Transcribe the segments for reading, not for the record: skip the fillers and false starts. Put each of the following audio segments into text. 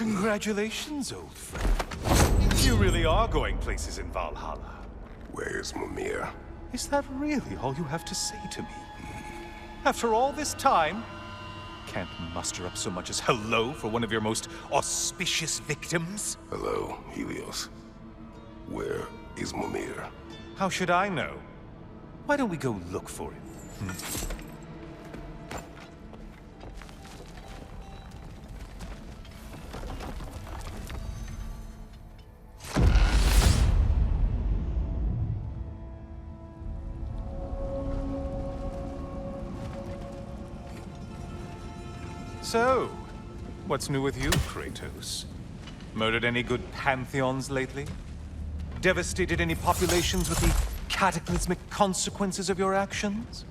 Congratulations, old friend. You really are going places in Valhalla. Where's Mimir? Is that really all you have to say to me? After all this time, can't muster up so much as hello for one of your most auspicious victims? Hello, Helios. Where is Mimir? How should I know? Why don't we go look for him? So, what's new with you, Kratos? Murdered any good pantheons lately? Devastated any populations with the cataclysmic consequences of your actions?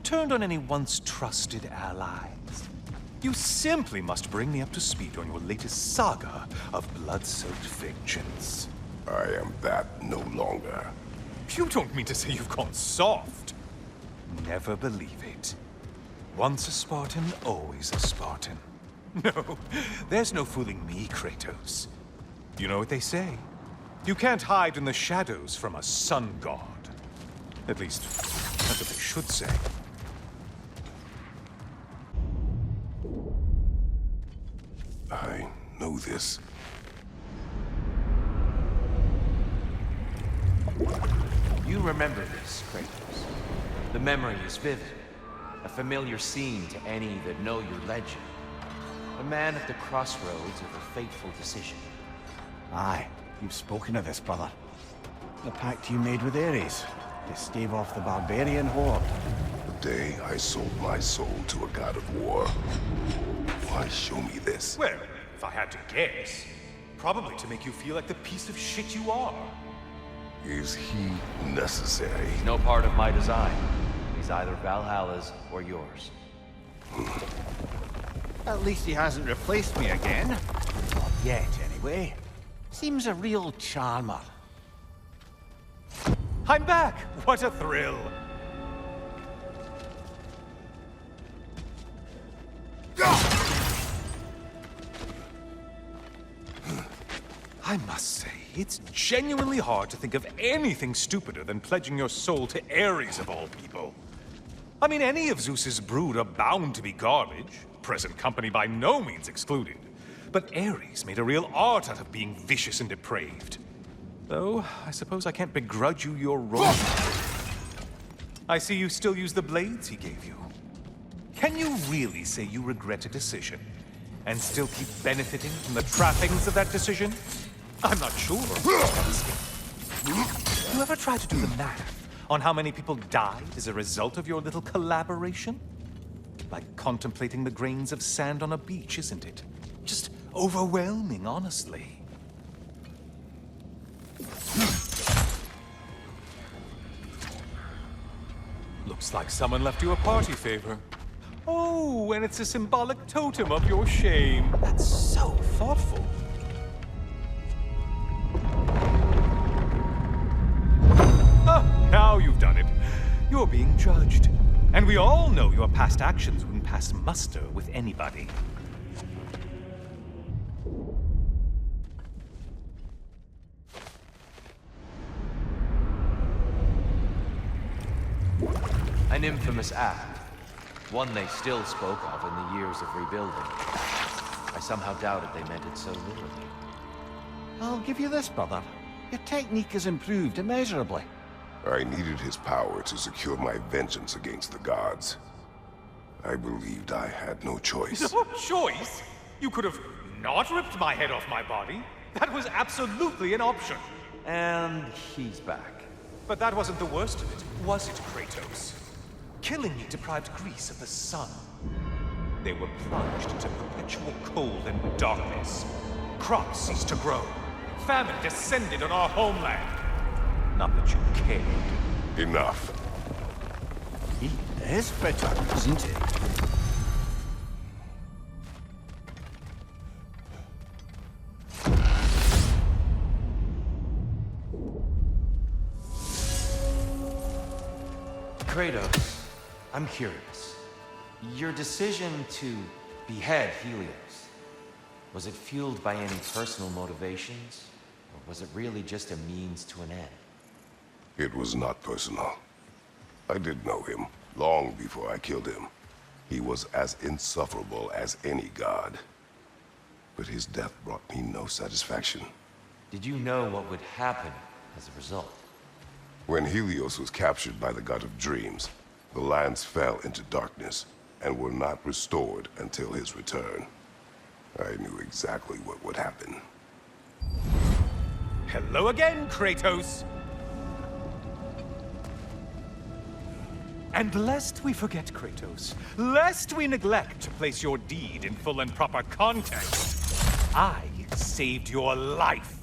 Turned on any once trusted allies? You simply must bring me up to speed on your latest saga of blood-soaked vengeance. I am that no longer. You don't mean to say you've gone soft? Never believe it. Once a Spartan, always a Spartan. No, there's no fooling me, Kratos. You know what they say? You can't hide in the shadows from a sun god. At least, that's what they should say. I know this. You remember this, Kratos. The memory is vivid. A familiar scene to any that know your legend. A man at the crossroads of a fateful decision. Aye, you've spoken of this, brother. The pact you made with Ares to stave off the barbarian horde. The day I sold my soul to a god of war. Why show me this? Well, if I had to guess, probably to make you feel like the piece of shit you are. Is he necessary? He's no part of my design. He's either Valhalla's or yours. At least he hasn't replaced me again. Not yet, anyway. Seems a real charmer. I'm back! What a thrill! I must say, it's genuinely hard to think of anything stupider than pledging your soul to Ares of all people. I mean, any of Zeus's brood are bound to be garbage, present company by no means excluded. But Ares made a real art out of being vicious and depraved. Though, I suppose I can't begrudge you your role. I see you still use the blades he gave you. Can you really say you regret a decision, and still keep benefiting from the trappings of that decision? I'm not sure. You ever try to do the math on how many people died as a result of your little collaboration? Like contemplating the grains of sand on a beach, isn't it? Just overwhelming, honestly. Looks like someone left you a party favor. Oh, and it's a symbolic totem of your shame. That's so thoughtful. Ah, now you've done it. You're being judged. And we all know your past actions wouldn't pass muster with anybody. An infamous act. One they still spoke of in the years of rebuilding. I somehow doubted they meant it so literally. I'll give you this, brother. Your technique has improved immeasurably. I needed his power to secure my vengeance against the gods. I believed I had no choice. No choice? You could have not ripped my head off my body. That was absolutely an option. And he's back. But that wasn't the worst of it, was it, Kratos? Killing me deprived Greece of the sun. They were plunged into perpetual cold and darkness. Crops ceased to grow. Famine descended on our homeland. Not that you cared. Enough. He is bitter, isn't he? Kratos, I'm curious. Your decision to behead Helios, Was it fueled by any personal motivations? Or was it really just a means to an end? It was not personal. I did know him, long before I killed him. He was as insufferable as any god. But his death brought me no satisfaction. Did you know what would happen as a result? When Helios was captured by the god of dreams, the lands fell into darkness and were not restored until his return. I knew exactly what would happen. Hello again, Kratos! And lest we forget, Kratos, lest we neglect to place your deed in full and proper context, I saved your life.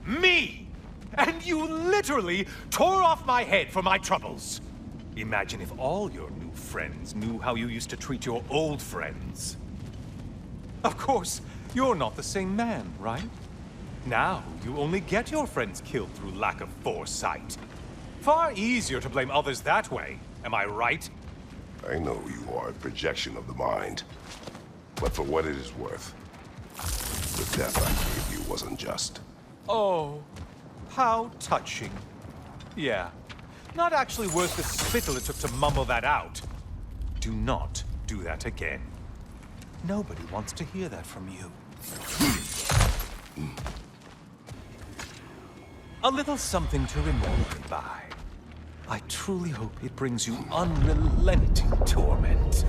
Me! And you literally tore off my head for my troubles. Imagine if all your new friends knew how you used to treat your old friends. Of course, you're not the same man, right? Now, you only get your friends killed through lack of foresight. Far easier to blame others that way, am I right? I know you are a projection of the mind, but for what it is worth, the death I gave you wasn't just. Oh, how touching. Yeah, not actually worth the spittle it took to mumble that out. Do not do that again. Nobody wants to hear that from you. A little something to remember me by. I truly hope it brings you unrelenting torment.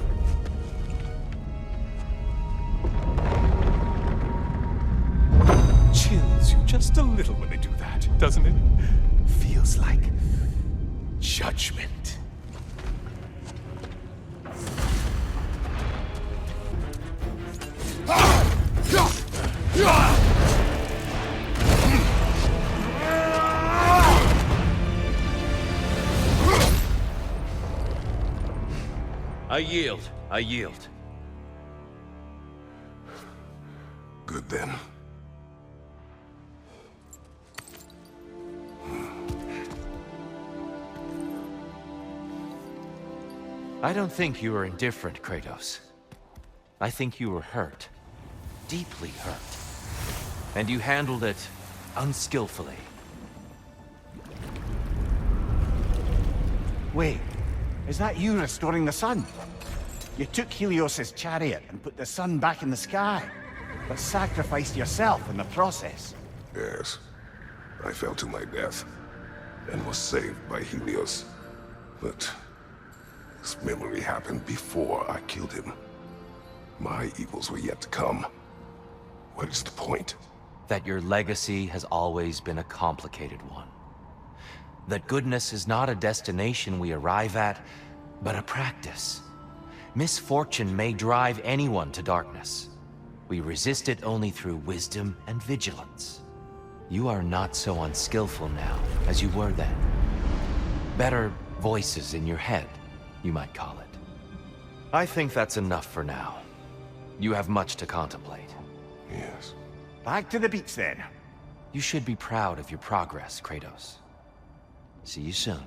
Chills you just a little when they do that, doesn't it? Feels like judgment. I yield. I yield. Good then. I don't think you were indifferent, Kratos. I think you were hurt. Deeply hurt. And you handled it unskillfully. Wait, is that you restoring the sun? You took Helios's chariot and put the sun back in the sky, but sacrificed yourself in the process. Yes. I fell to my death, and was saved by Helios. But this memory happened before I killed him. My evils were yet to come. What is the point? That your legacy has always been a complicated one. That goodness is not a destination we arrive at, but a practice. Misfortune may drive anyone to darkness. We resist it only through wisdom and vigilance. You are not so unskillful now as you were then. Better voices in your head, you might call it. I think that's enough for now. You have much to contemplate. Yes. Back to the beach then. You should be proud of your progress, Kratos. See you soon.